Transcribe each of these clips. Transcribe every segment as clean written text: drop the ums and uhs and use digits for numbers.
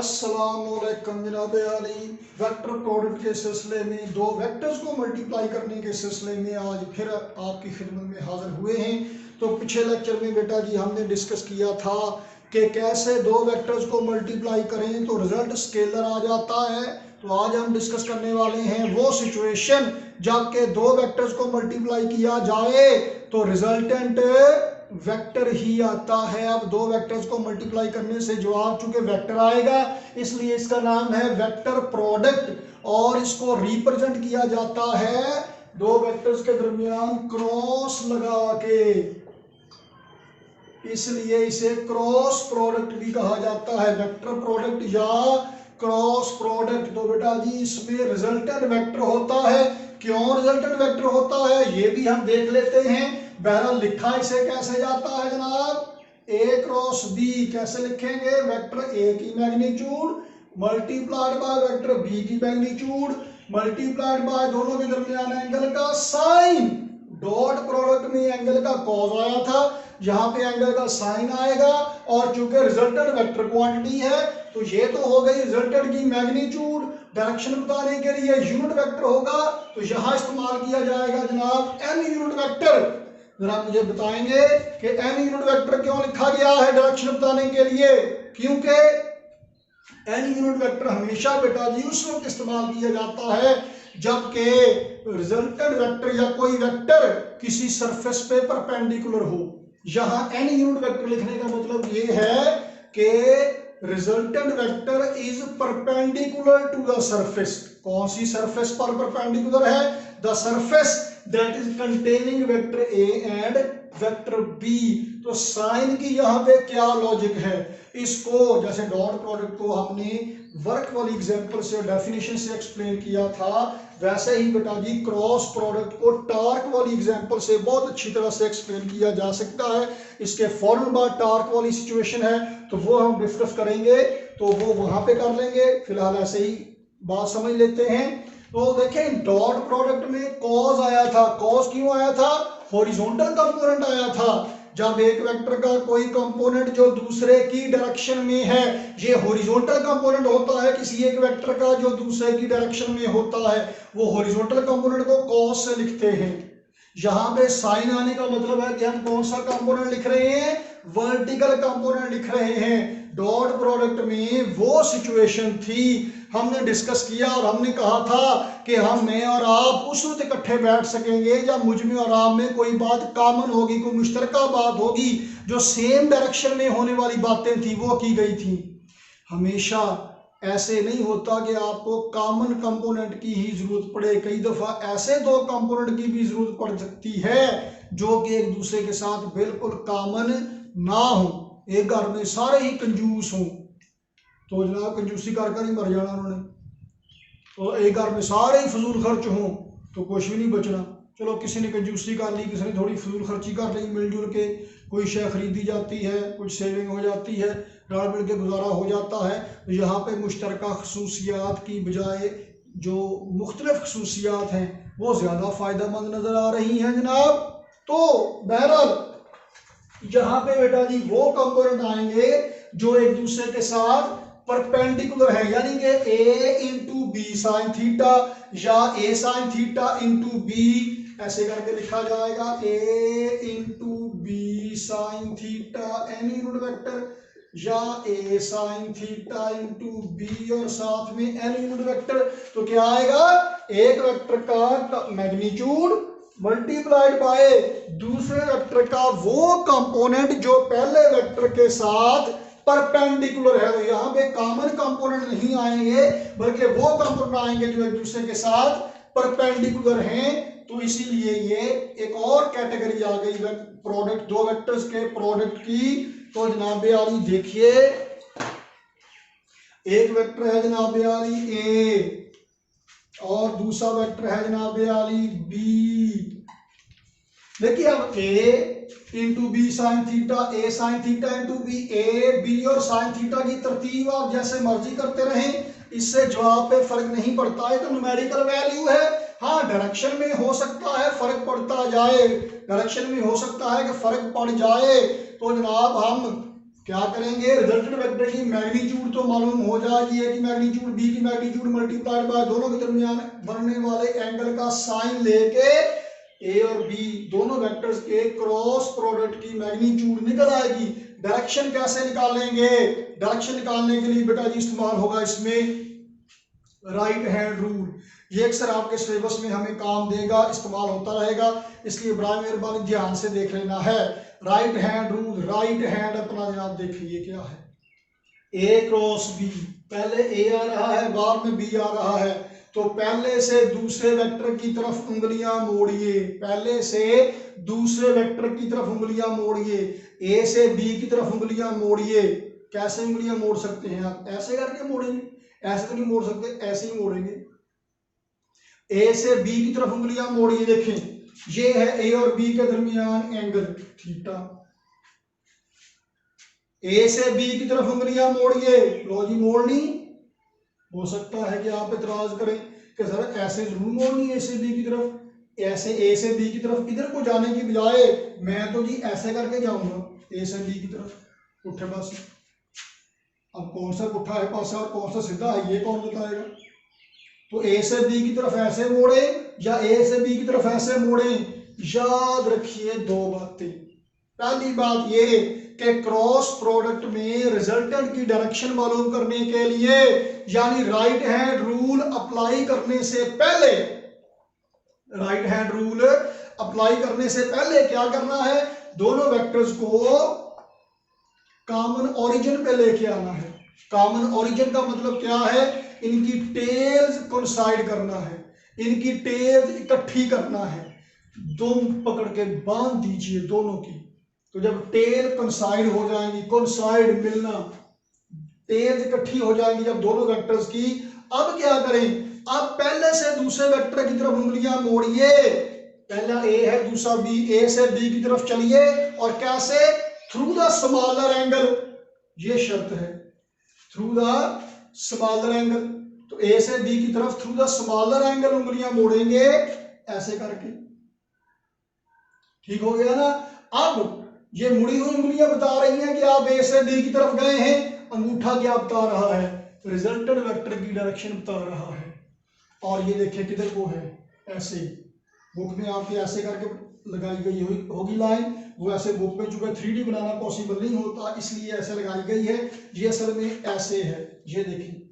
अस्सलामुअलैकुम जनाब आली। वेक्टर प्रोडक्ट के सिलसिले में दो वेक्टर्स को मल्टीप्लाई करने के सिलसिले में आज फिर आपकी खिदमत में हाजिर हुए हैं। तो पिछले लेक्चर में बेटा जी हमने डिस्कस किया था कि कैसे दो वेक्टर्स को मल्टीप्लाई करें तो रिजल्ट स्केलर आ जाता है। तो आज हम डिस्कस करने वाले हैं वो सिचुएशन जबकि दो वेक्टर्स को मल्टीप्लाई किया जाए तो रिजल्टेंट वेक्टर ही आता है। अब दो वेक्टर्स को मल्टीप्लाई करने से जवाब चूंकि वेक्टर आएगा इसलिए इसका नाम है वेक्टर प्रोडक्ट और इसको रिप्रेजेंट किया जाता है दो वेक्टर्स के दरमियान क्रॉस लगा के, इसलिए इसे क्रॉस प्रोडक्ट भी कहा जाता है, वेक्टर प्रोडक्ट या क्रॉस प्रोडक्ट। तो बेटा जी इसमें रिजल्टेंट वेक्टर होता है। क्यों रिजल्टेंट वेक्टर होता है ये भी हम देख लेते हैं। बहरहाल लिखा इसे कैसे जाता है जनाब, ए क्रॉस बी कैसे लिखेंगे, वेक्टर ए की magnitude multiplied by vector B की मैग्नीट्यूड मल्टीप्लाइड बाय दोनों के दरमियान एंगल का साइन। डॉट प्रोडक्ट में एंगल का कॉज आया था, यहाँ पे एंगल का साइन आएगा और चूंकि रिजल्टेंट वेक्टर क्वांटिटी है तो ये तो हो गई रिजल्टेंट की मैग्नीट्यूड। डायरेक्शन बताने के लिए यूनिट वेक्टर होगा तो यहाँ इस्तेमाल किया जाएगा जनाब एन यूनिट वेक्टर। जरा मुझे बताएंगे कि एन यूनिट वेक्टर क्यों लिखा गया है डायरेक्शन बताने के लिए, क्योंकि एन यूनिट वेक्टर हमेशा बेटा जी उस वक्त इस्तेमाल किया जाता है जबकि रिजल्टेंट वेक्टर या कोई वेक्टर किसी सरफेस पे परपेंडिकुलर हो। यहाँ एन यूनिट वेक्टर लिखने का मतलब ये है कि resultant vector is perpendicular to the surface. कौन सी सरफेस पर परपेंडिकुलर है, the surface that is containing vector A and vector B. तो साइन की यहाँ पे क्या लॉजिक है, इसको जैसे डॉट प्रोडक्ट को हमने वर्क वाली एग्जांपल से डेफिनेशन से एक्सप्लेन किया था वैसे ही बेटा जी क्रॉस प्रोडक्ट को टार्क वाली एग्जांपल से बहुत अच्छी तरह से एक्सप्लेन किया जा सकता है। इसके फौरन बाद टार्क वाली सिचुएशन है तो वो हम डिस्कस करेंगे, तो वो वहां पे कर लेंगे। फिलहाल ऐसे ही बात समझ लेते हैं। तो देखें डॉट प्रोडक्ट में कॉज आया था, कॉज क्यों आया था, हॉरिजॉन्टल कंपोनेंट आया था। जब एक वेक्टर का कोई कंपोनेंट जो दूसरे की डायरेक्शन में है, ये हॉरिजॉन्टल कंपोनेंट होता है किसी एक वेक्टर का जो दूसरे की डायरेक्शन में होता है, वो हॉरिजॉन्टल कंपोनेंट को कॉस से लिखते हैं। यहाँ पे साइन आने का मतलब है कि हम कौन सा कंपोनेंट लिख रहे हैं, वर्टिकल कंपोनेंट लिख रहे हैं। डॉट प्रोडक्ट में वो सिचुएशन थी हमने डिस्कस किया और हमने कहा था कि हम मैं और आप उस वक्त इकट्ठे बैठ सकेंगे जब मुझ में और आप में कोई बात कॉमन होगी, कोई मुश्तरका बात होगी, जो सेम डायरेक्शन में होने वाली बातें थी वो की गई थी। हमेशा ऐसे नहीं होता कि आपको कॉमन कंपोनेंट की ही जरूरत पड़े, कई दफा ऐसे दो कंपोनेंट की भी जरूरत पड़ सकती है जो कि एक दूसरे के साथ बिल्कुल कॉमन ना हो। एक घर में सारे ही कंजूस हों तो जनाब कंजूसी कर कर ही मर जाना उन्होंने, तो एक घर में सारे ही फजूल खर्च हों तो कुछ भी नहीं बचना। चलो किसी ने कंजूसी कर ली, किसी ने थोड़ी फजूल खर्ची कर ली, मिलजुल के कोई शय खरीदी जाती है, कुछ सेविंग हो जाती है, रल मिल के गुजारा हो जाता है। तो यहाँ पे मुश्तरका खसूसियात की बजाय जो मुख्तलिफ खसूसियात हैं वो ज़्यादा फ़ायदेमंद नज़र आ रही हैं जनाब। तो बहरहाल यहाँ पे बेटा जी वो कंपोनेंट आएंगे जो एक दूसरे के साथ परपेंडिकुलर है, यानी कि A into B sine theta या A sine theta into B ऐसे करके लिखा जाएगा, A into B sine theta N unit vector या A sine theta into B और साथ में एन यूनिट वेक्टर। तो क्या आएगा, एक वेक्टर का मैग्नीट्यूड मल्टीप्लाइड बाय दूसरे वेक्टर का वो कंपोनेंट जो पहले वेक्टर के साथ परपेंडिकुलर है। तो यहाँ पे कॉमन कंपोनेंट नहीं आएंगे बल्कि वो कंपोनेंट आएंगे जो एक दूसरे के साथ परपेंडिकुलर हैं। तो इसीलिए ये एक और कैटेगरी आ गई प्रोडक्ट, दो वेक्टर्स के प्रोडक्ट की। तो जनाब आली देखिए एक वेक्टर है जनाब आली ए और दूसरा वेक्टर है जनाब आली बी। देखिए अब A into B sine theta, A sine theta into B, A B और साइन थीटा की तरतीब आप जैसे मर्जी करते रहें, इससे जवाब पे फर्क नहीं पड़ता है। तो न्यूमेरिकल वैल्यू है, हाँ डायरेक्शन में हो सकता है फर्क पड़ता जाए, डायरेक्शन में हो सकता है कि फर्क पड़ जाए। तो जनाब हम क्या करेंगे, रिजल्टेंट वेक्टर की मैग्नीट्यूड तो मालूम हो जाएगी, ए की मैग्नीट्यूड बी की मैग्नीट्यूड मल्टीप्लाइड बाय दोनों के दरमियान बनने वाले एंगल का साइन लेके ए और बी दोनों वेक्टर्स के क्रॉस प्रोडक्ट की मैग्नीट्यूड निकल आएगी। डायरेक्शन कैसे निकालेंगे, डायरेक्शन निकालने के लिए बेटा जी इस्तेमाल होगा इसमें राइट हैंड रूल। ये अक्सर आपके सिलेबस में हमें काम देगा, इस्तेमाल होता रहेगा, इसलिए बड़ा मेहरबानी ध्यान से देख लेना है। Right hand rule, right hand अपना जनाब देखिए क्या है, ए क्रॉस बी, पहले ए आ रहा है बाद में बी आ रहा है, तो पहले से दूसरे वेक्टर की तरफ उंगलियां मोड़िए, पहले से दूसरे वेक्टर की तरफ उंगलियां मोड़िए, ए से बी की तरफ उंगलियां मोड़िए। कैसे उंगलियां मोड़ सकते हैं आप, ऐसे करके मोड़ेंगे, ऐसे तो नहीं मोड़ सकते, ऐसे ही मोड़ेंगे। ए से बी की तरफ उंगलियां मोड़िए, देखें ये है ए और बी के दरमियान एंगल थीटा, ए से बी की तरफ उंगलियां मोड़िए, लो जी मोड़नी। हो सकता है कि आप इतराज करें कि सर ऐसे जरूर मोड़नी है ए से बी की तरफ, ऐसे ए से बी की तरफ इधर को जाने की बजाय मैं तो जी ऐसे करके जाऊंगा ए से बी की तरफ, पुट्ठे पास। अब कौन सा पुट्ठा है पासा और कौन सा सीधा है ये कौन बताएगा। तो ए से बी की तरफ ऐसे मोड़े या ए से बी की तरफ ऐसे मोड़े, याद रखिए दो बातें। पहली बात ये कि क्रॉस प्रोडक्ट में रिजल्टेंट की डायरेक्शन मालूम करने के लिए यानी राइट हैंड रूल अप्लाई करने से पहले, राइट हैंड रूल अप्लाई करने से पहले क्या करना है, दोनों वेक्टर्स को कॉमन ओरिजिन पे लेके आना है। कॉमन ओरिजिन का मतलब क्या है, इनकी टेल्स कोइंसाइड करना है, इनकी टेल्स इकट्ठी करना है, तुम पकड़ के बांध दीजिए दोनों की। तो जब टेल कोइंसाइड हो जाएंगी, कोइंसाइड मिलना, टेल्स इकट्ठी हो जाएंगी जब दोनों वेक्टर्स की, अब क्या करें, अब पहले से दूसरे वेक्टर की तरफ उंगलियां मोड़िए, पहला ए है दूसरा बी, ए से बी की तरफ चलिए और कैसे, थ्रू द स्मॉलर एंगल, ये शर्त है, थ्रू द स्मॉलर एंगल। तो ए से बी की तरफ थ्रू द स्मॉलर एंगल उंगलियां मोड़ेंगे ऐसे करके, ठीक हो गया ना। अब ये मुड़ी हुई उंगलियां बता रही हैं कि आप ए से बी की तरफ गए हैं, अंगूठा क्या बता रहा है, रिजल्टेंट वेक्टर की डायरेक्शन बता रहा है। और ये देखिए किधर को है, ऐसे बुक में आपके ऐसे करके लगाई गई होगी लाइन, वो ऐसे बुक में चूंकि 3D बनाना पॉसिबल नहीं होता इसलिए ऐसे लगाई गई है, ये असल में ऐसे है। ये देखिए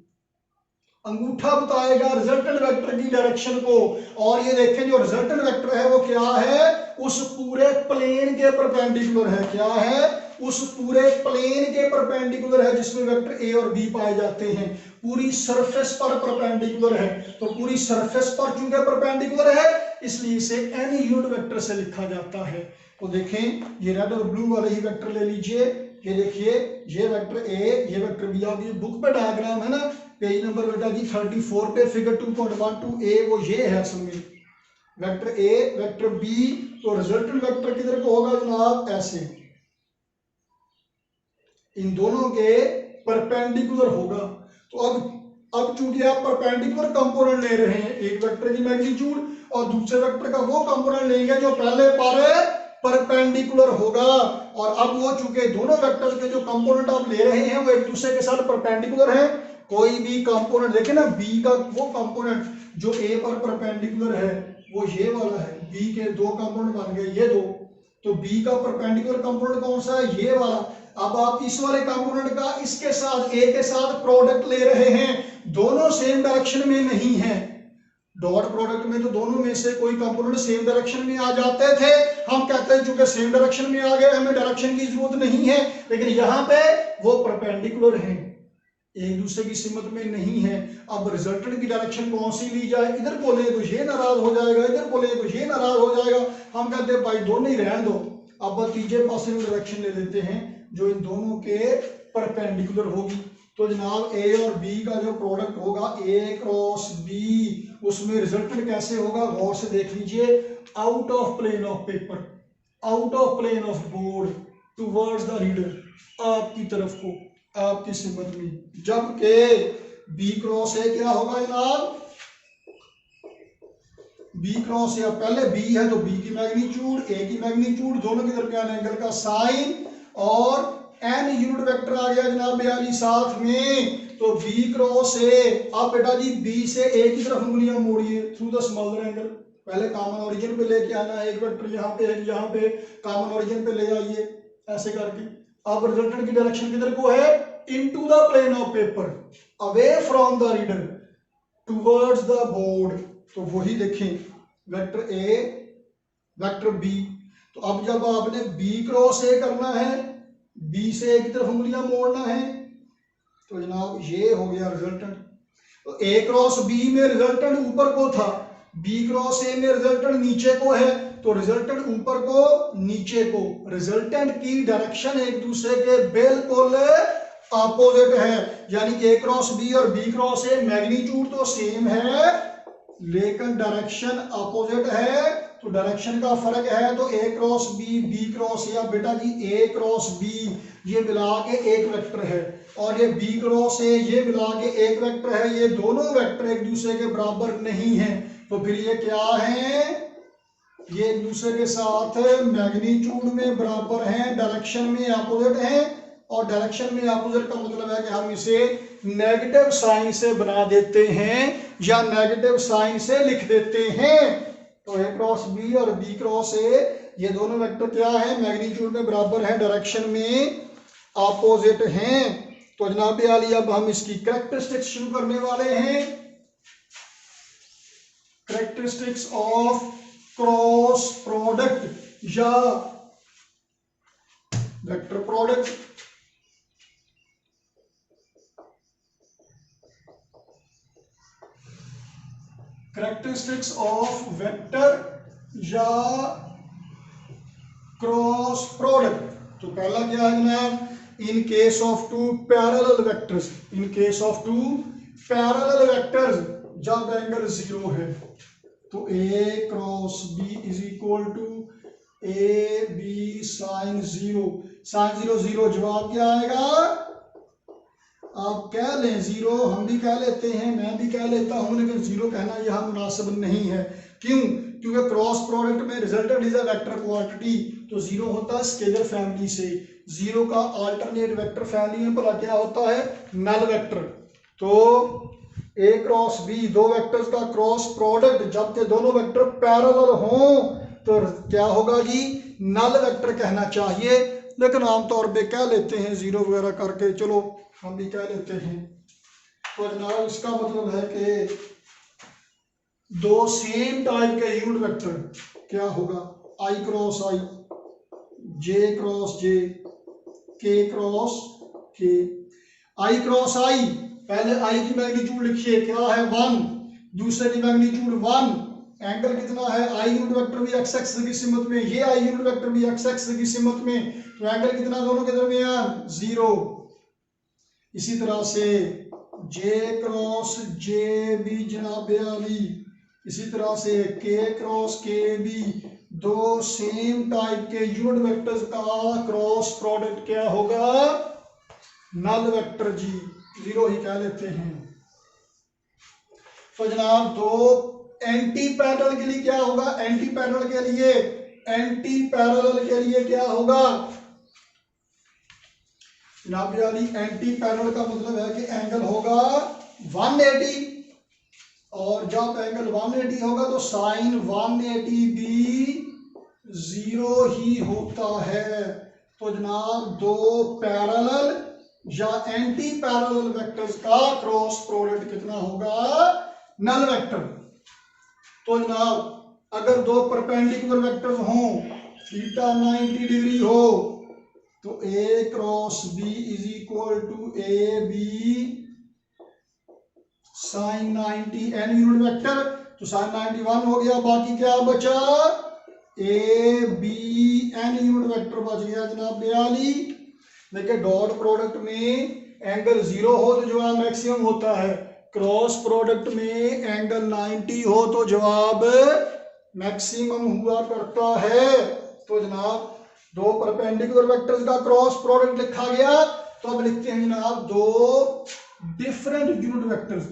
अंगूठा बताएगा रिजल्टेंट वेक्टर की डायरेक्शन को, और ये देखें जो रिजल्टेंट वेक्टर है वो क्या है, उस पूरे प्लेन के परपेंडिकुलर है। क्या है, उस पूरे प्लेन के परपेंडिकुलर है जिसमें वेक्टर ए और बी पाए जाते हैं, पूरी सरफेस पर परपेंडिकुलर है। तो पूरी सरफेस पर चूंकि परपेंडिकुलर है इसलिए इसे एनी यूनिट वेक्टर से लिखा जाता है। तो देखें ये रेड और ब्लू वाले ही वेक्टर ले लीजिए, ये देखिए ये वेक्टर ए, ये वेक्टर बी, आप ये बुक पे डायग्राम है ना, पेज नंबर बेटा जी 34 पे फिगर 2.12 ए, वो ये है असल में वेक्टर ए वेक्टर बी। तो रिजल्टेंट वेक्टर किधर को होगा जनाब, ऐसे इन दोनों के परपेंडिकुलर होगा। तो अब चूंकि आप परपेंडिकुलर कंपोनेंट ले रहे हैं, एक वेक्टर की मैग्नीट्यूड और दूसरे वेक्टर का वो कंपोनेंट लेंगे जो पहले पर परपेंडिकुलर होगा, और अब वो चूंकि दोनों वेक्टर्स के जो कंपोनेंट आप ले रहे हैं वो एक दूसरे के साथ परपेंडिकुलर है, कोई भी कंपोनेंट देखे ना, बी का वो कंपोनेंट जो ए पर परपेंडिकुलर है वो ये वाला है, बी के दो कंपोनेंट बन गए ये दो, तो बी का परपेंडिकुलर कंपोनेंट कौन सा है, ये वाला। अब आप इस वाले कंपोनेंट का इसके साथ ए के साथ प्रोडक्ट ले रहे हैं, दोनों सेम डायरेक्शन में नहीं है, डॉट प्रोडक्ट में तो दोनों में से कोई कंपोनेंट सेम डायरेक्शन में आ जाते थे, हम कहते हैं चूंकि सेम डायरेक्शन में आ गए हमें डायरेक्शन की जरूरत नहीं है, लेकिन यहाँ पे वो परपेंडिकुलर हैं, एक दूसरे की सिमत में नहीं है। अब रिजल्टेंट की डायरेक्शन कौन सी ली जाए, इधर को ले तो ये नाराज हो जाएगा, इधर को ले तो ये नाराज हो जाएगा, हम कहते हैं भाई दोनों ही रहने दो, अब तीसरे पासे में डायरेक्शन ले लेते हैं जो इन दोनों के परपेंडिकुलर होगी। तो जनाब ए और बी का जो प्रोडक्ट होगा ए क्रॉस बी, उसमें रिजल्टेंट कैसे होगा गौर से देख लीजिए, out of plane of paper, out of plane of board towards the reader, आपकी तरफ को, आपकी सिमत में, जबकि बी क्रॉस ए क्या होगा जनाब, बी क्रॉस ए पहले बी है तो बी की मैग्नीट्यूड ए की मैग्नीट्यूड दोनों के दरमियान एंगल का साइन, और n यूनिट वेक्टर आ गया जनाब बयाली साथ में, तो b क्रॉस a। अब बेटा जी b से a की तरफ उंगलियां मोड़िए थ्रू द स्मॉलर एंगल। पहले कॉमन ओरिजिन पे लेके आना है, एक वेक्टर यहाँ पे है, यहाँ पे कॉमन ओरिजिन पे ले आइए ऐसे करके। अब रिजल्टेंट की डायरेक्शन किधर को है, into the plane of paper, away from the reader towards the board. तो वही देखें वेक्टर ए वेक्टर बी। तो अब जब आपने बी क्रॉस ए करना है, बी से ए की तरफ उंगलियां मोड़ना है, तो जनाब ये हो गया रिजल्टेंट। तो ए क्रॉस बी में रिजल्टेंट ऊपर को था, बी क्रॉस ए में रिजल्टेंट नीचे को है, तो रिजल्टेंट ऊपर को नीचे को, रिजल्टेंट की डायरेक्शन एक दूसरे के बिल्कुल अपोजिट है। यानी ए क्रॉस बी और बी क्रॉस ए मैग्नीट्यूड तो सेम है लेकिन डायरेक्शन अपोजिट है, तो डायरेक्शन का फर्क है। तो A cross B, B cross A, बेटा जी ए क्रॉस बी ये मिला के एक वेक्टर है, और ये बी क्रॉस ए ये मिला के एक वेक्टर है। ये दोनों वेक्टर एक दूसरे के बराबर नहीं है, तो फिर ये क्या है, ये एक दूसरे के साथ मैग्नीट्यूड में बराबर हैं, डायरेक्शन में अपोजिट हैं। और डायरेक्शन में अपोजिट का मतलब है कि हम इसे नेगेटिव साइन से बना देते हैं या नेगेटिव साइन से लिख देते हैं। तो ए क्रॉस बी और बी क्रॉस ए ये दोनों वेक्टर क्या है, मैग्नीट्यूड में बराबर है, डायरेक्शन में अपोजिट हैं। तो जनाब आली अब हम इसकी कैरेक्टरिस्टिक्स शुरू करने वाले हैं। कैरेक्टरिस्टिक्स ऑफ क्रॉस प्रोडक्ट या vector product. Characteristics of vector या क्रॉस प्रोडक्ट। तो पहला क्या है जनाब, in case of two parallel vectors, in case of two parallel vectors जब एंगल 0 है, तो A cross B is equal to A B sine 0। Sine 0 0, जवाब क्या आएगा, आप कह लें 0, हम भी कह लेते हैं, मैं भी कह लेता हूं, लेकिन 0 कहना यह मुनासिब नहीं है। क्यों, क्योंकि क्रॉस प्रोडक्ट में resultant is a vector quantity, तो 0 होता है स्केलर फैमिली से, 0 का अल्टरनेट वेक्टर फैमिली में भला क्या होता है, नल वेक्टर। तो ए क्रॉस बी दो वेक्टर्स का क्रॉस प्रोडक्ट जब के दोनों वेक्टर पैरेलल हों तो क्या होगा जी, नल वेक्टर कहना चाहिए, लेकिन आमतौर पे कह लेते हैं 0 वगैरह करके, चलो हम भी कह लेते हैं। तो जनाब इसका मतलब है कि दो सेम टाइप के यूनिट वेक्टर क्या होगा, आई क्रॉस आई, जे क्रॉस जे, के क्रॉस के। आई क्रॉस आई, पहले आई की मैग्नीट्यूड लिखिए क्या है 1, दूसरे की मैग्नीट्यूड 1, एंगल कितना है, आई यूनिट वेक्टर भी एक्स एक्स की सिमत में, ये आई यूनिट वेक्टर भी एक्स एक्स की सिमत में, तो एंगल कितना दोनों के दरमियान 0। इसी तरह से जे क्रॉस जे भी जनाब आली, इसी तरह से के क्रॉस के भी, दो सेम टाइप के यूनिट वेक्टर्स का क्रॉस प्रोडक्ट क्या होगा, नल वेक्टर जी, 0 ही कह लेते हैं। तो जनाब दो एंटी पैरेलल के लिए क्या होगा, एंटी पैरेलल के लिए, एंटी पैरेलल के लिए क्या होगा जनाब यानी एंटी पैरेलल का मतलब है कि एंगल होगा 180, और जब एंगल 180 होगा तो साइन 180 भी 0 ही होता है। तो जनाब दो पैरेलल या एंटी पैरेलल वेक्टर्स का क्रॉस प्रोडक्ट कितना होगा, नल वेक्टर। तो जनाब अगर दो परपेंडिकुलर वेक्टर्स हों, थीटा 90 डिग्री हो, तो A cross B is equal to A B sine 90 N unit vector, तो साइन 91 हो गया, बाकी क्या बचा, A B N unit vector बच गया जनाब 42। देखिए डॉट प्रोडक्ट में एंगल 0 हो तो जवाब मैक्सिमम होता है, क्रॉस प्रोडक्ट में एंगल 90 हो तो जवाब मैक्सिमम हुआ करता है। तो जनाब दो परपेंडिकुलर वेक्टर्स का क्रॉस प्रोडक्ट लिखा गया, तो अब लिखते हैं जनाब दो डिफरेंट यूनिट वेक्टर्स।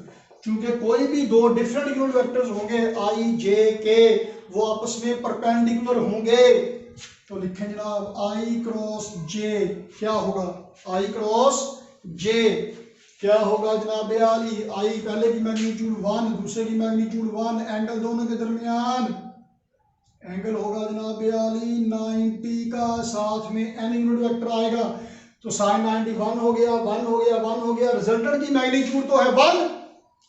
क्योंकि कोई भी दो डिफरेंट यूनिट वेक्टर्स होंगे आई जे के, वो आपस में परपेंडिकुलर होंगे, तो लिखें जनाब आई क्रॉस जे क्या होगा, आई क्रॉस जे क्या होगा जनाब आली, आई पहले की मैग्नीट्यूड 1 दूसरे की मैग्नीट्यूड 1, एंगल दोनों के दरमियान एंगल होगा जनाब आली 90 का, साथ में एन यूनिट वेक्टर आएगा तो साइन 90 1 हो गया 1 हो गया 1 हो गया, रिजल्टेंट की मैग्नीट्यूड तो है 1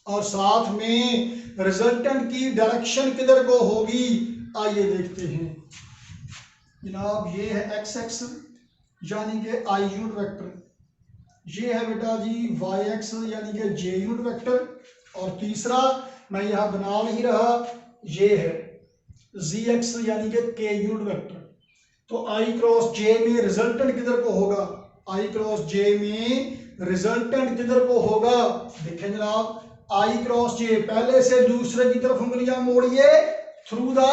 और साथ में रिजल्टेंट की डायरेक्शन किधर को होगी, आइए देखते हैं जनाब। ये है एक्स एक्स यानी कि आई यूनिट वेक्टर, ये है बेटा जी वाई एक्स यानी कि जे यूनिट वेक्टर, और तीसरा मैं यहां बना नहीं रहा ये है जी एक्स यानी कि के यूनिट वेक्टर। तो आई क्रॉस जे में रिजल्टेंट किधर को होगा, आई क्रॉस जे में रिजल्टेंट किधर को होगा, देखें जनाब आई क्रॉस जे पहले से दूसरे की तरफ उंगलियां मोड़िए थ्रू द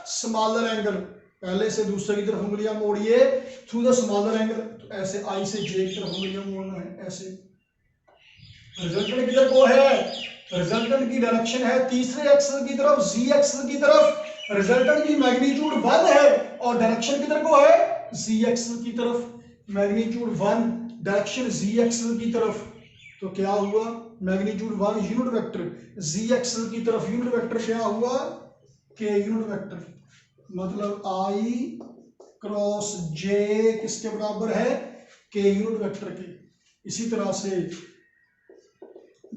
स्मॉलर एंगल, पहले से दूसरे की तरफ उंगलियां मोड़िए थ्रू द स्मॉलर एंगल, तो ऐसे आई से जे की तरफ उंगलियां मोड़ना है ऐसे। रिजल्टेंट किधर को है, रिजल्टेंट की डायरेक्शन है तीसरे एक्सल की तरफ जी एक्सल की तरफ, रिजल्टेंट की मैग्नीट्यूड 1 है और डायरेक्शन किधर को है जी एक्सल की तरफ, मैग्नीट्यूड 1 डायरेक्शन जी एक्सल की तरफ, तो क्या हुआ मैग्नीट्यूड 1 यूनिट वेक्टर, जी एक्सल की तरफ यूनिट वेक्टर क्या हुआ के यूनिट वेक्टर, मतलब आई क्रॉस जे किसके बराबर है के यूनिट वेक्टर के। इसी तरह से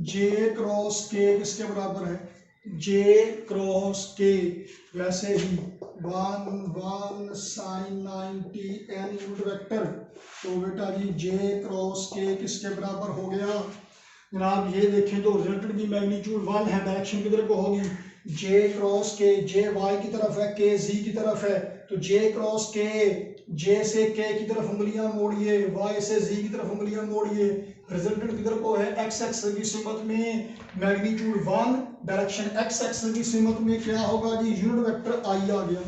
जे क्रॉस के किसके बराबर है जे क्रॉस के, वैसे ही 1 1 साइन 90 एन यूनिट वेक्टर, तो बेटा जी जे क्रॉस के किसके बराबर हो गया जनाब, ये देखें तो रिजल्टेंट की मैग्नीट्यूड 1 है, डायरेक्शन किधर को होगी जे क्रॉस के, जे वाई की तरफ है के जी की तरफ है, तो जे क्रॉस के जे से के की तरफ उंगलियां मोड़िए, वाई से जी की तरफ उंगलियां मोड़िए, रिजल्टेंट किधर को है एक्स एक्सल की सीमत में मैग्नीट्यूड 1, डायरेक्शन एक्स एक्सल की सीमत में क्या होगा जी यूनिट वेक्टर आई आ गया,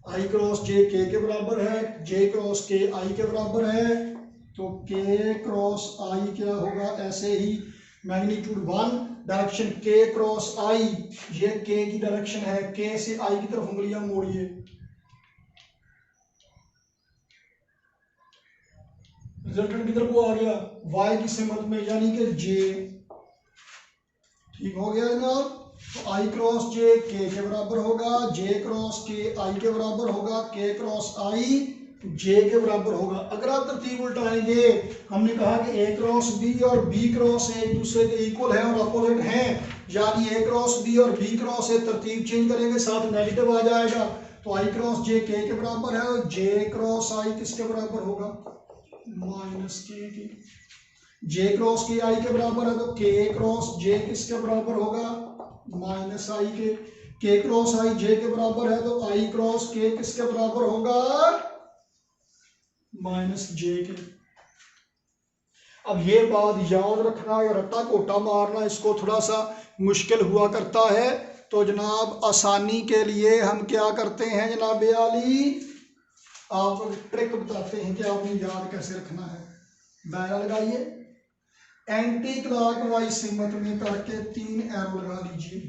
आई क्रॉस जे के बराबर है, जे क्रॉस के आई के बराबर है, तो के क्रॉस आई क्या होगा ऐसे ही मैग्नीट्यूड 1 डायरेक्शन के क्रॉस आई, ये के की डायरेक्शन है, के से आई की तरफ उंगलियां मोड़िए, रिजल्टेंट किधर को आ गया वाई की सीमत में यानी कि जे, ठीक हो गया जनाब। तो आई क्रॉस जे के बराबर होगा, जे क्रॉस के आई के बराबर होगा, के क्रॉस आई जे के बराबर होगा। अगर आप तरतीब उल्टाएंगे, हमने कहा कि ए क्रॉस बी और बी क्रॉस एक दूसरे के इक्वल है और अपोजिट हैं, यानी ए क्रॉस बी और बी क्रॉस ए, तरतीब चेंज करेंगे साथ नेगेटिव आ जाएगा, तो आई क्रॉस जे के बराबर है और जे क्रॉस आई किसके बराबर होगा माइनस के, जे क्रॉस के आई के बराबर है तो के क्रॉस जे किसके बराबर होगा माइनस आई के क्रॉस आई जे के बराबर है तो आई क्रॉस के किसके बराबर होगा माइनस जे के। अब ये बात याद रखना या रट्टा कोटा मारना इसको थोड़ा सा मुश्किल हुआ करता है, तो जनाब आसानी के लिए हम क्या करते हैं जनाब आली, आपको ट्रिक बताते हैं कि आपने याद कैसे रखना है। दायरा लगाइए, एंटी क्लॉकवाइज सीमत में करके 3 एरो लगा लीजिए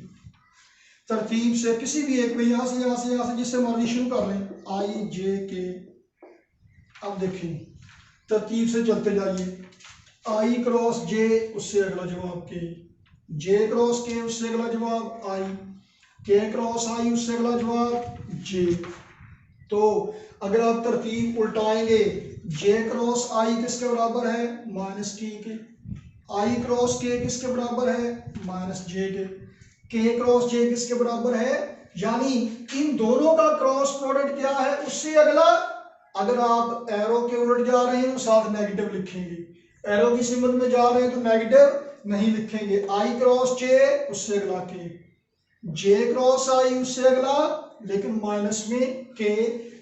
तरतीब से, किसी भी एक में यहां से जिससे मर्जी शुरू कर लें आई जे के। अब देखिए तरतीब से चलते जाइए, आई क्रॉस जे उससे अगला जवाब के, जे क्रॉस के उससे अगला जवाब आई, के क्रॉस आई उससे अगला जवाब जे। तो अगर आप तरतीब उल्टाएंगे, जे क्रॉस आई किसके बराबर है माइनस के, आई क्रॉस के किसके बराबर है माइनस जे के क्रॉस जे किसके बराबर है, यानी इन दोनों का क्रॉस प्रोडक्ट क्या है उससे अगला। अगर आप एरो के उलट जा रहे हैं तो साथ नेगेटिव लिखेंगे, एरो की सिमत में जा रहे हैं तो नेगेटिव नहीं लिखेंगे। आई क्रॉस जे उससे अगला के, जे क्रॉस आई उससे अगला लेकिन माइनस में के,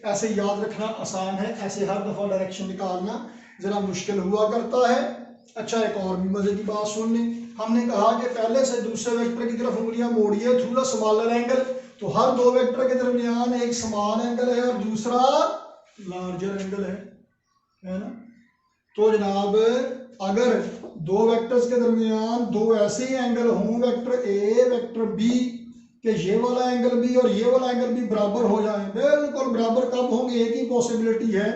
ऐसे याद रखना आसान है, ऐसे हर दफा डायरेक्शन निकालना जरा मुश्किल हुआ करता है। अच्छा एक और भी मजे की बात सुन लें, हमने कहा कि पहले से दूसरे वेक्टर की तरफ उंगलियां मोड़िए थ्रू द स्मॉलर एंगल, तो हर दो वेक्टर के दरमियान एक समान एंगल है और दूसरा लार्जर एंगल है ना। तो जनाब अगर दो वेक्टर्स के दरमियान दो ऐसे ही एंगल हों, वेक्टर ए वेक्टर बी, कि ये वाला एंगल भी और ये वाला एंगल भी बराबर हो जाए। बिल्कुल बराबर कब होंगे, एक ही पॉसिबिलिटी है,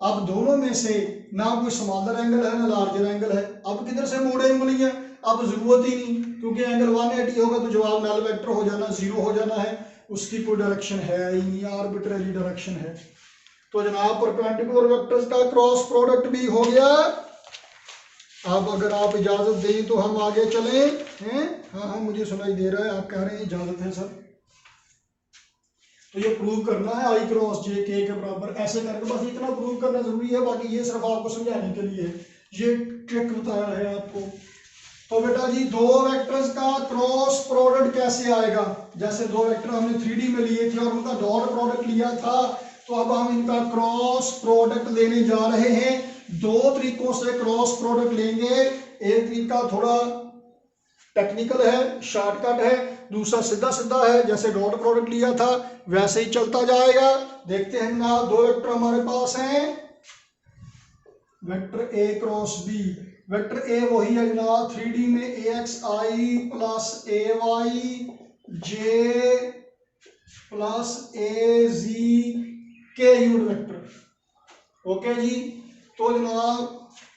अब दोनों में से ना कोई स्मॉलर एंगल है ना लार्जर एंगल है। अब किधर से मोड़े उंगलियां, अब जरूरत ही नहीं, क्योंकि एंगल 180 होगा तो जवाब नल वेक्टर हो जाना, जीरो हो जाना है, उसकी कोई डायरेक्शन है ही नहीं, आर्बिट्रेरी डायरेक्शन है। तो जनाब परपेंडिकुलर वेक्टर्स का क्रॉस प्रोडक्ट भी हो गया। अब अगर आप इजाजत दें तो हम आगे चलें हैं। हाँ हाँ मुझे सुनाई दे रहा है, आप कह रहे हैं इजाजत है सर। तो ये प्रूव करना है आई क्रॉस जे के बराबर, ऐसे करके बस इतना प्रूव करना जरूरी है, बाकी ये सिर्फ आपको समझाने के लिए ये ट्रिक बताया है आपको। तो बेटा जी दो वेक्टर्स का क्रॉस प्रोडक्ट कैसे आएगा, जैसे दो वेक्टर हमने 3D में लिए थे और उनका डॉट प्रोडक्ट लिया था, तो अब हम इनका क्रॉस प्रोडक्ट लेने जा रहे हैं। दो तरीकों से क्रॉस प्रोडक्ट लेंगे, एक तरीका थोड़ा टेक्निकल है, शॉर्टकट है, दूसरा सीधा सीधा है, जैसे डॉट प्रोडक्ट लिया था वैसे ही चलता जाएगा। देखते हैं ना, दो वेक्टर हमारे पास हैं, vector A cross B. Vector A वही है जनाब 3D में AXI plus AY J plus AZ K unit vector. Okay जी, तो जनाब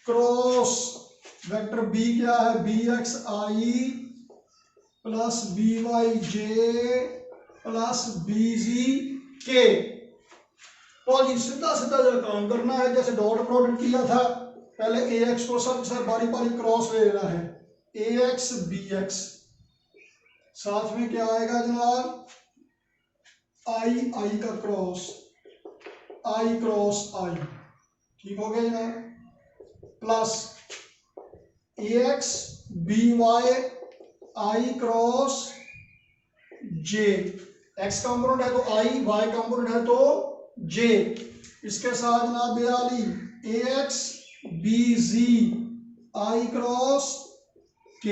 क्रॉस वेक्टर बी क्या है, BXI plus BYJ plus BZ K. तो जी सीधा सीधा जो काम करना है, जैसे डॉट प्रोडक्ट किया था, पहले AX को सर बारी बारी क्रॉस ले लेना है, AX BX, साथ में क्या आएगा जनाब I का क्रॉस, I क्रॉस I, ठीक हो गया जनाब, plus AX BY I cross J, X component है तो I, Y कंपोनेंट है तो J, इसके साथ जनाब बेआली AX BZ I cross K।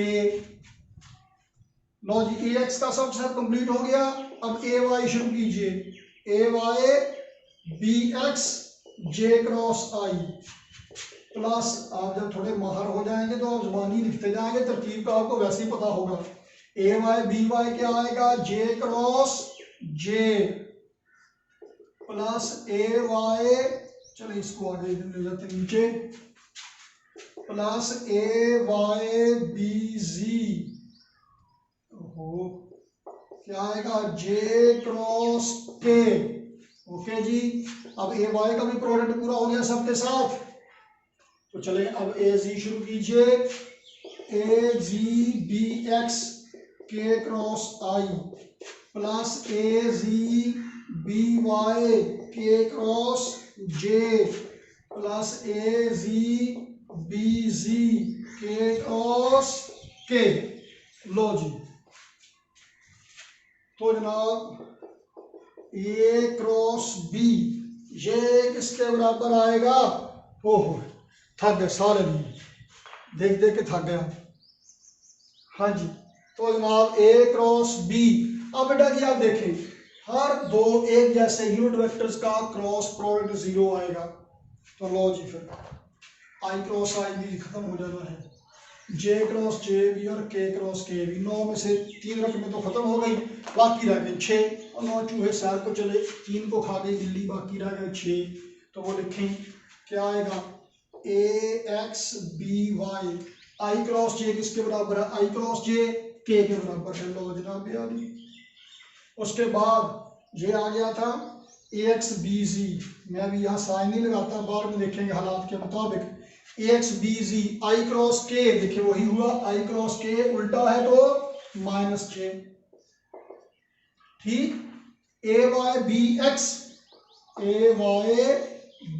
लो जी AX का सब सेट कंप्लीट हो गया, अब AY शुरू कीजिए, AY BX J cross I plus, आप जब थोड़े माहर हो जाएंगे तो आप जुबानी लिखते जाएंगे, तरकीब का आपको वैसे ही पता होगा। AY BY क्या आएगा, J cross J plus AY, चलो इसको आगे ले जाते हैं नीचे, प्लस AY BZ, क्या आएगा J क्रॉस K। ओके जी, अब AY का भी प्रोडक्ट पूरा हो गया सबके साथ, तो चले अब AZ शुरू कीजिए, AZ BX K cross I plus AZ BY K cross J plus AZ BZ K cross K। लो जी, तो जनाब A क्रॉस B ये किसके बराबर आएगा, ओहो थक गए सारे भी देख देख के थक गया। हाँ जी, तो जनाब A क्रॉस B, अब बेटा जी आप देखें हर दो एक जैसे यूनिट वेक्टर्स का क्रॉस प्रोडक्ट जीरो आएगा, तो लो जी फिर I क्रॉस I भी खत्म हो जाना है, J क्रॉस J भी और K क्रॉस K भी, 9 में से 3 रकमें तो खत्म हो गई, बाकी रह गए 6, और 9 चूहे सैर को चले, 3 को खा गई बिल्ली, बाकी रह गए 6, तो वो लिखें क्या आएगा AX BY, I cross J किसके बराबर है, I क्रॉस J K के बराबर है। लो जनाब ये आ गई, उसके बाद ये आ गया था AX BZ, मैं भी यहाँ साइन नहीं लगाता, बाद में देखेंगे हालात के मुताबिक, AX BZ I cross K, देखिए वही हुआ, I क्रॉस K उल्टा है तो माइनस J, ठीक, AY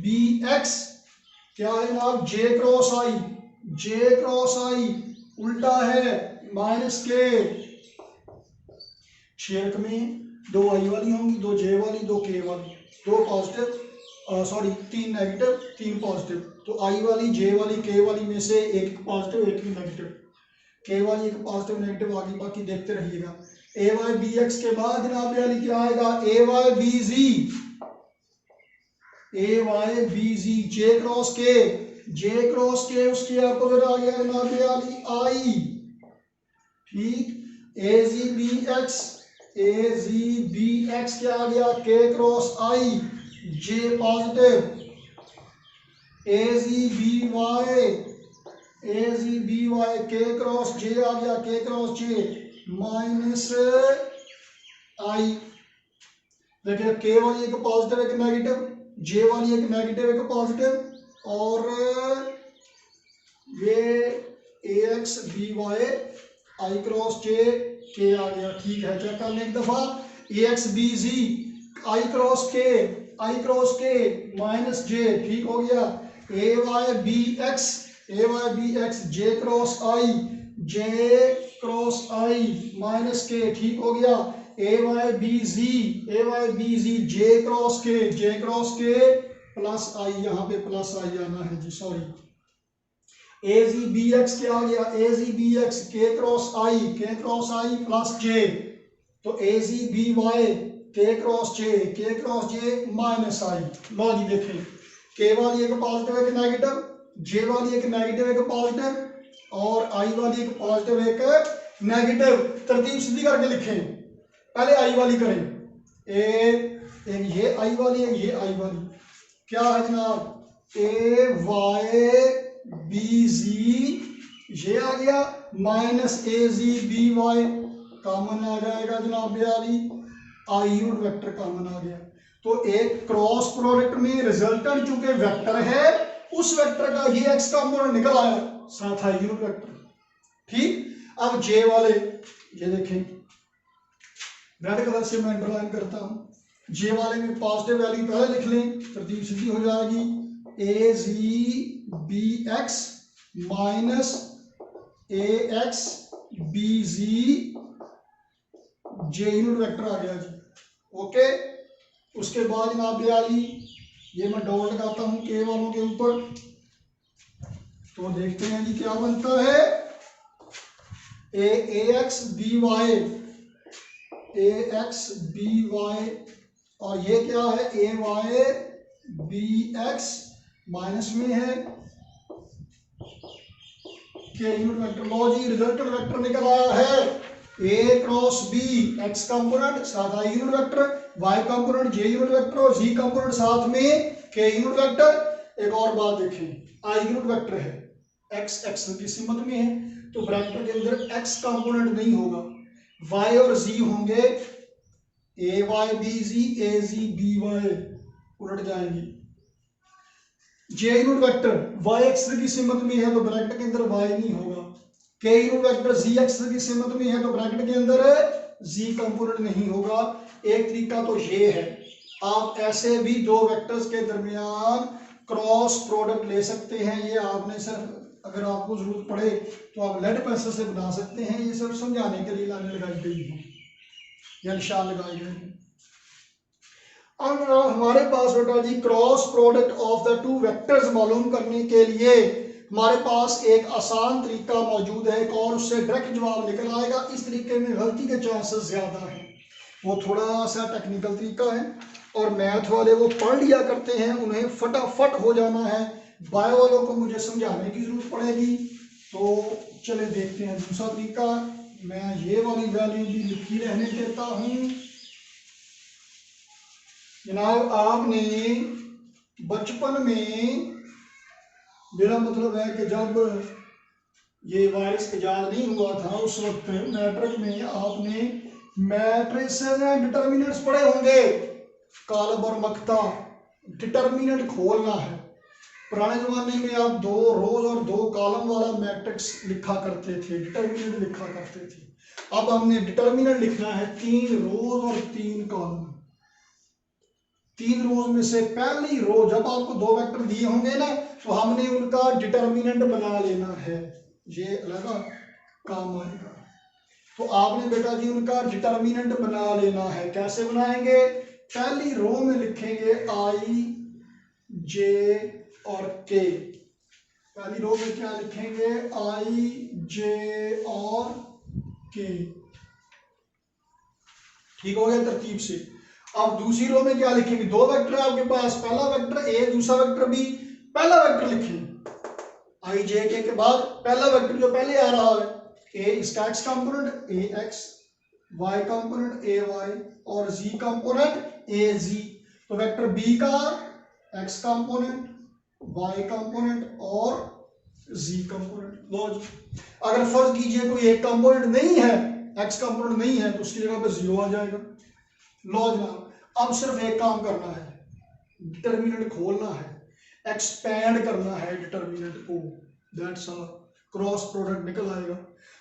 BX क्या है जनाब J क्रॉस I उल्टा है माइनस K, 6 रकमें, 2 I वाली होंगी, 2 J वाली, 2 K वाली, 2 पॉजिटिव सॉरी 3 नेगेटिव 3 पॉजिटिव, तो I वाली J वाली K वाली में से एक पॉजिटिव एक नेगेटिव, K वाली एक पॉजिटिव नेगेटिव आगे, बाकी देखते रहिएगा। AY BX के बाद जनाब वाली क्या आएगा AY BZ J cross K उसके अपोजिट आ गया जनाब वाली I, ठीक, AZ BX ए जी बी एक्स क्या आ गया, के क्रॉस आई जे पॉजिटिव, ए जी बी वाई के क्रॉस जे आ गया, के क्रॉस जे माइनस आई। देखिए के वाली एक पॉजिटिव एक नेगेटिव, जे वाली एक नेगेटिव एक पॉजिटिव, और ये ए एक्स बी वाई आई क्रॉस जे के आ गया। ठीक है, चेक कर लें एक दफा। ए एक्स बी जी आई क्रॉस के माइनस जे, ठीक हो गया। ए वाई बी एक्स जे क्रॉस आई माइनस के, ठीक हो गया। ए वाई बी जी जे क्रॉस के प्लस आई, यहाँ पे प्लस आई आना है जी, सॉरी। ए जी बी एक्स क्या आ गया, ए जी बी एक्स के क्रॉस आई प्लस जे, तो ए जी बी वाई के क्रॉस जे माइनस आई। लो जी देखें, के वाली एक पॉजिटिव एक नेगेटिव, जे वाली एक नेगेटिव एक पॉजिटिव, और आई वाली एक पॉजिटिव एक नेगेटिव। तरतीब सीधी करके लिखें, पहले आई वाली करें, एक ये आई वाली है, ये आई वाली क्या है जनाब, ए वाई बी जी ये आ गया माइनस ए जी बी वाई कॉमन आ जाएगा जनाब, यारी आई यूनिट वेक्टर कॉमन आ गया। तो एक क्रॉस प्रोडक्ट में रिजल्टेंट चूंकि वेक्टर है, उस वेक्टर का ये एक्स कॉम्पोनेंट निकल आया, साथ आई यूनिट वेक्टर। ठीक, अब जे वाले ये देखें, रेड कलर से मैं अंडरलाइन करता हूं, जे वाले में पॉजिटिव वैल्यू पहले लिख लें, तरतीब सीधी हो जाएगी। ए जी बी एक्स माइनस ए एक्स बी जी जे यूनिट वेक्टर आ गया जी, ओके। उसके बाद जनाब ये मैं डॉट लगाता हूं के वालों के ऊपर, तो देखते हैं जी क्या बनता है। ए एक्स बी वाई और ये क्या है, A Y B X minus में है के यूनिट वेक्टर। लो जी रिजल्टेंट वेक्टर निकल आया है, A cross B X component साथ I unit vector, Y component J unit vector, और जी कंपोनेंट साथ में के यूनिट वेक्टर। एक और बात देखें, आई यूनिट वेक्टर है, एक्स एक्स की सिमत में है, तो ब्रैकेट के अंदर एक्स कंपोनेंट नहीं होगा, वाई और जी होंगे, ए वाई बी जी ए जी बी वाई उलट जाएंगी। जे यूनिट वेक्टर वाई एक्स की सिमत में है, तो ब्रैकेट के अंदर वाई नहीं होगा। के यूनिट वेक्टर जी एक्स की सिमत में है, तो ब्रैकेट के अंदर जी कंपोनेंट नहीं होगा। एक तरीका तो ये है, आप ऐसे भी दो वेक्टर्स के दरमियान क्रॉस प्रोडक्ट ले सकते हैं। ये आपने सिर्फ अगर आपको जरूरत पड़े तो आप लेड पेंसिल से बना सकते हैं, ये सिर्फ समझाने के लिए लाइनें लगाई गई हैं या निशान लगाए गए हैं। अब हमारे पास बेटा जी cross product of the two vectors मालूम करने के लिए हमारे पास एक आसान तरीका मौजूद है, और उससे डायरेक्ट जवाब निकल आएगा। इस तरीके में गलती के चांसेस ज्यादा हैं, वो थोड़ा सा टेक्निकल तरीका है, और मैथ वाले वो पढ़ लिया करते हैं, उन्हें फटाफट हो जाना है। बायो वालों को मुझे समझाने की जरूरत पड़ेगी। तो चले देखते हैं दूसरा तरीका। मैं ये वाली वैल्यू भी लिखी रहने देता हूं जनाब। आपने बचपन में, मेरा मतलब है कि जब ये वायरस इजाद नहीं हुआ था उस वक्त मैट्रिक में आपने मैट्रिसेस एंड डिटर्मिनेंट्स पढ़े होंगे, कॉलम और मक्ता। डिटर्मिनेंट खोलना है, पुराने जमाने में आप 2 रोज और 2 कॉलम वाला मैट्रिक्स लिखा करते थे, डिटर्मिनेंट लिखा करते थे। अब हमने डिटर्मिनेंट लिखना है 3 रोज और 3 कॉलम। 3 रोज में से पहली रो, जब आपको 2 वेक्टर दिए होंगे ना, तो हमने उनका डिटर्मिनेंट बना लेना है, ये लगा काम आएगा। तो आपने बेटा जी उनका डिटर्मिनेंट बना लेना है। कैसे बनाएंगे, पहली रो में लिखेंगे आई जे और के। पहली रो में क्या लिखेंगे, आई जे और के, ठीक हो गया तरतीब से। अब दूसरी रो में क्या लिखेंगे, 2 वेक्टर है आपके पास, पहला वेक्टर ए दूसरा वेक्टर बी। पहला वेक्टर लिखें आई जे के बाद पहला वेक्टर जो पहले आ रहा है, ए इसका X component A X y component A Y और z कंपोनेंट ए जी। तो वेक्टर b का x कंपोनेंट, y कंपोनेंट और z कंपोनेंट। लो जी, अगर फर्ज कीजिए कोई एक कंपोनेंट नहीं है, x कंपोनेंट नहीं है, तो उसकी जगह पे 0 आ जाएगा। लो जनाब, अब सिर्फ एक काम करना है, डिटर्मिनेंट खोलना है, एक्सपैंड करना है डिटर्मिनेंट को, दैट्स ऑल, क्रॉस प्रोडक्ट निकल आएगा।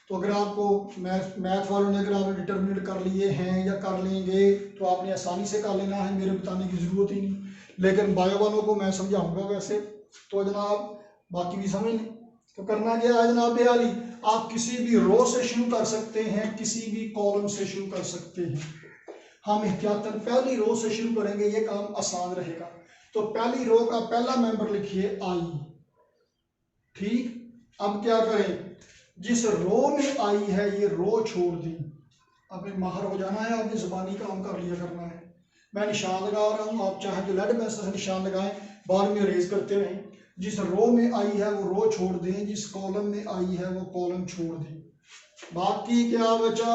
तो अगर आपको मैथ वालों ने अगर आपने डिटर्मिनेंट कर लिए हैं या कर लेंगे तो आपने आसानी से कर लेना है, मेरे बताने की जरूरत ही नहीं। लेकिन बायो वालों को मैं समझाऊंगा वैसे, तो जनाब बाकी भी समझ लें। तो करना क्या है जनाब बेआली, आप किसी भी रो से शुरू कर सकते हैं, किसी भी कॉलम से शुरू कर सकते हैं। हम एहतियातन पहली रो से शुरू करेंगे, ये काम आसान रहेगा। तो पहली रो का पहला मेंबर लिखिए आई। ठीक, अब क्या करें, जिस रो में आई है ये रो छोड़ दी। आपने माहर हो जाना है, आपने जुबानी काम कर लिया करना है। मैं निशान लगा रहा हूँ, आप चाहे तो लेड पेंसिल से निशान लगाएं, बाद में रेज करते रहें। जिस रो में आई है वो रो छोड़ दें, जिस कॉलम में आई है वो कॉलम छोड़ दें। बाकी क्या बचा,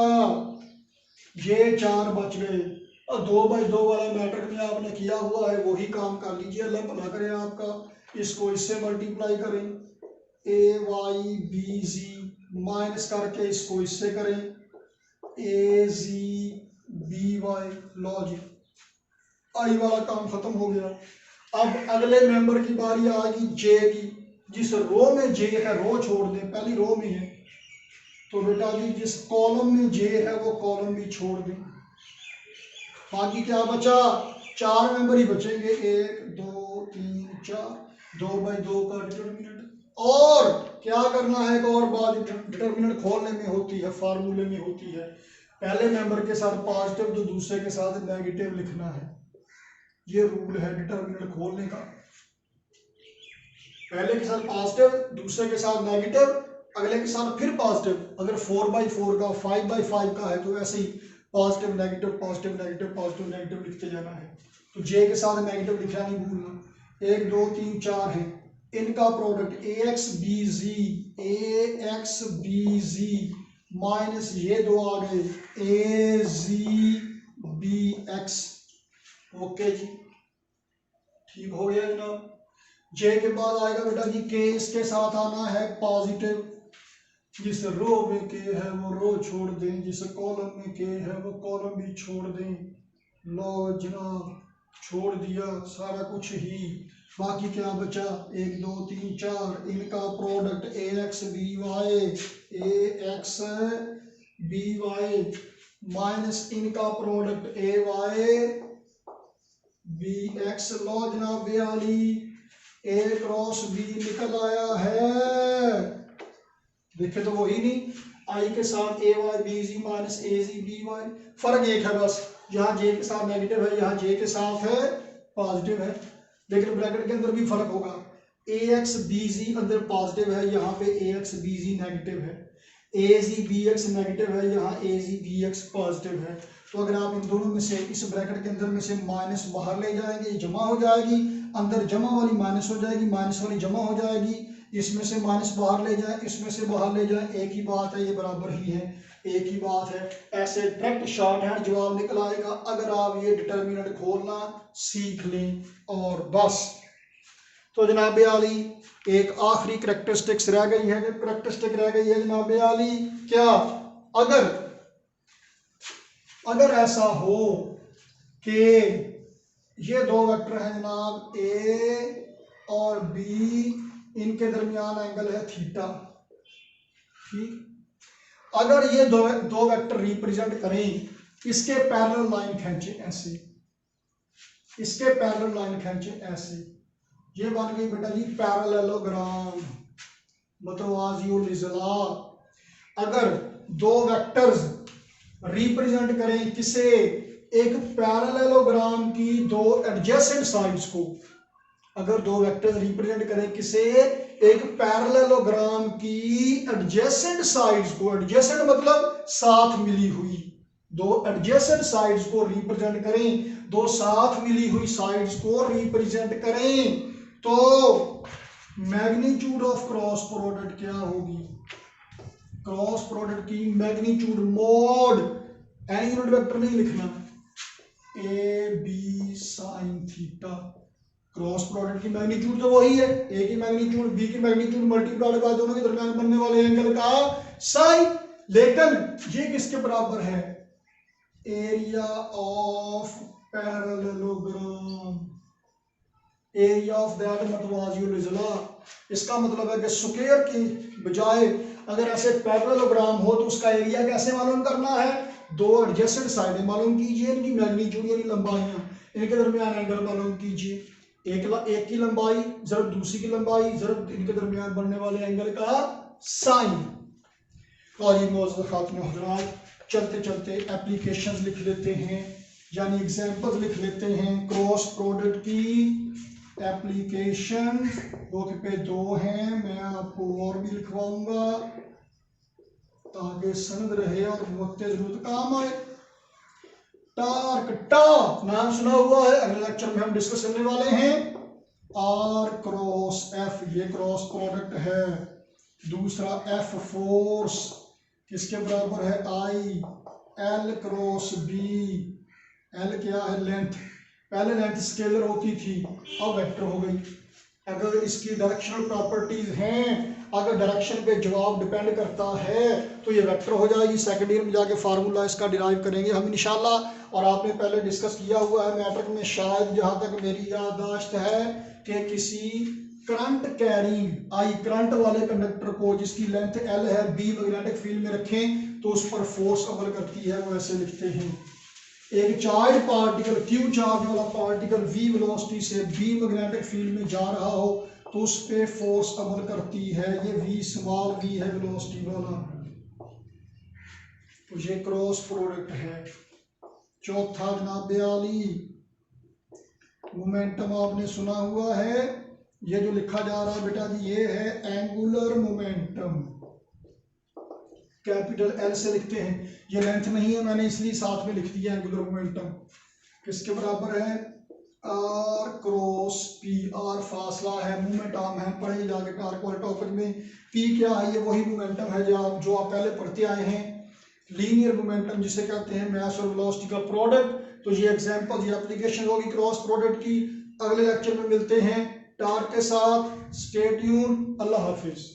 ये 4 बच गए। और 2x2 वाला मैट्रिक में आपने किया हुआ है वही काम कर लीजिए, अल्लाह भला करें आपका। इसको इससे मल्टीप्लाई करें, ए वाई बी जी माइनस करके इसको इससे करें, ए जी बी वाई। लो जी, आई वाला काम खत्म हो गया। अब अगले मेंबर की बारी आ गई जे की। जिस रो में जे है रो छोड़ दें, पहली रो में है तो बेटा जी जिस कॉलम में जे है वो कॉलम भी छोड़ दें। बाकी क्या बचा, 4 मेंबर ही बचेंगे, 1 2 3 4, 2x2 का डिटर्मिनेंट। और क्या करना है, एक और बात डिटर्मिनेंट खोलने में होती है, फार्मूले में होती है, पहले मेंबर के साथ पॉजिटिव तो दूसरे के साथ नेगेटिव लिखना है। ये रूल है डिटर्मिनेंट खोलने का, पहले के साथ पॉजिटिव, दूसरे के साथ नेगेटिव, अगले के साथ फिर पॉजिटिव। अगर 4x4 का 5x5 का है तो ऐसे ही positive negative positive negative positive negative लिखते जाना है। तो जे के साथ नेगेटिव लिखना नहीं भूलना। 1 2 3 4 है, इनका product A X B Z minus ये 2 आ गए A Z B X. Okay जी, ठीक हो गया जनाब। जे के बाद आएगा बेटा जी के, इसके साथ आना है पॉजिटिव। जिस रो में के है वो रो छोड़ दें, जिस कॉलम में के है वो कॉलम भी छोड़ दें। लो जनाब, छोड़ दिया सारा कुछ ही। बाकी क्या बचा, 1 2 3 4, इनका product A X B Y minus इनका product A Y B X. लो जनाब बेआली, ए क्रॉस बी निकल आया है। देखे तो वही नहीं, आई के साथ ए वाई बी जी माइनस ए जी बी वाई, फर्क एक है बस, यहाँ जे के साथ नेगेटिव है, यहाँ जे के साथ है पॉजिटिव है। लेकिन ब्रैकेट के अंदर भी फर्क होगा, ए एक्स बी जी अंदर पॉजिटिव है, यहाँ पे ए एक्स बी जी नेगेटिव है। ए जी बी एक्स नेगेटिव है, यहाँ ए जी बी एक्स पॉजिटिव है। तो अगर आप इन दोनों में से, इस ब्रैकेट के अंदर में से माइनस बाहर ले जाएंगे, जमा हो जाएगी, अंदर जमा वाली माइनस हो जाएगी, माइनस वाली जमा हो जाएगी, इसमें से माइनस बाहर ले जाए, इसमें से बाहर ले जाए, एक ही बात है, ये बराबर ही है, एक ही बात है। ऐसे डायरेक्ट शॉर्ट हैंड जवाब निकल आएगा अगर आप ये डिटर्मिनेंट खोलना सीख लें और बस। तो जनाब आली एक आखिरी करैक्टरिस्टिक्स रह गई है, करैक्टरिस्टिक रह गई है जनाब आली, क्या, अगर ऐसा हो कि ये 2 वेक्टर हैं जनाब ए और बी, इनके दरमियान एंगल है थीटा। ठीक, अगर ये दो वेक्टर रिप्रेजेंट करें, इसके पैरेलल लाइन खींचे ऐसे, इसके पैरेलल लाइन खींचे ऐसे, ये बन गई बेटा जी पैरेललोग्राम, मतवाजिउल-इज़ला। अगर 2 वेक्टर्स रिप्रेजेंट करें किसे, एक पैरेललोग्राम की 2 एडजेसेंट साइड्स को, अगर 2 वेक्टर्स रिप्रेजेंट करें किसे, एक पैरेललोग्राम की एडजेसेंट साइड्स को, एडजेसेंट मतलब साथ मिली हुई, 2 एडजेसेंट साइड्स को रिप्रेजेंट करें, 2 साथ मिली हुई साइड्स को रिप्रेजेंट करें, तो मैग्नीट्यूड ऑफ क्रॉस प्रोडक्ट क्या होगी, क्रॉस प्रोडक्ट की magnitude mod any unit vector नहीं लिखना, A B sine theta. Cross product की मैग्नीट्यूड तो वही है, ए की मैग्नीट्यूड बी की मैग्नीट्यूड मल्टीप्लाई बाय दोनों के दरमियान बनने वाले एंगल का साइन। लेकिन ये किसके बराबर है, area of parallelogram, area of that मतवाजियुल। इसका मतलब है कि स्क्वायर की बजाय अगर ऐसे पैरेललोग्राम हो तो उसका एरिया कैसे मालूम करना है, दो एडजेसेंट साइडें मालूम कीजिए, इनकी मैग्नीट्यूड यानी लंबाइयां, इनके दरमियान एंगल मालूम कीजिए, एक की लंबाई जरब दूसरी की लंबाई जरब इनके दरमियान बनने वाले एंगल का साइन। और ये मौजूद खातिन हज़रात, चलते चलते एप्लीकेशंस लिख लेते हैं, यानी एग्जांपल्स लिख लेते हैं। क्रॉस प्रोडक्ट की एप्लीकेशन दो पे दो हैं, मैं आपको और भी लिखवाऊंगा ताकि सनद रहे और वक्त जरूरत काम आए। टार्क टा नाम सुना हुआ है, अगले लेक्चर में हम डिस्कस करने वाले हैं। आर क्रॉस एफ, ये क्रॉस प्रोडक्ट है। दूसरा एफ फोर्स किसके बराबर है, I L cross B. L क्या है, लेंथ, पहले लेंथ स्केलर होती थी अब वेक्टर हो गई। अगर इसकी डायरेक्शनल प्रॉपर्टीज हैं, अगर डायरेक्शन पे जवाब डिपेंड करता है तो ये वेक्टर हो जाएगी। सेकंड ईयर में जाके फार्मूला इसका डिराइव करेंगे हम इंशाल्लाह। और आपने पहले डिस्कस किया हुआ है मैट्रिक में, शायद जहाँ तक मेरी याददाश्त है कि किसी करंट कैरिंग आई, करंट वाले कंडक्टर को जिसकी लेंथ एल है, बी मैग्नेटिक फील्ड में रखें तो उस पर फोर्स अमल करती है, वो ऐसे लिखते हैं। एक चार्ज पार्टिकल, क्यू चार्ज वाला पार्टिकल v वेलोसिटी से b मैग्नेटिक फील्ड में जा रहा हो तो उस पे फोर्स अमल करती है, ये v स्मॉल v है वेलोसिटी वाला, तो ये क्रॉस प्रोडक्ट है। चौथा जनाब आली, मोमेंटम आपने सुना हुआ है, ये जो लिखा जा रहा है बेटा जी ये है एंगुलर मोमेंटम, कैपिटल एल से लिखते हैं। ये लेंथ नहीं है, मैंने इसलिए साथ में लिख दिया एंगुलर मोमेंटम। किसके बराबर है, आर क्रॉस पी। आर फासला है, मूवमेंट आर्म है, पढ़े जाके टार्क वाले टॉपिक में। पी क्या है, ये वही मोमेंटम है जो आप पहले पढ़ते आए हैं, लीनियर मोमेंटम जिसे कहते हैं, मास और वेलोसिटी का प्रोडक्ट। तो ये एग्जांपल, ये एप्लीकेशन होगी क्रॉस प्रोडक्ट की। अगले लेक्चर में मिलते हैं टार्क के साथ। स्टे ट्यून, अल्लाह हाफिज।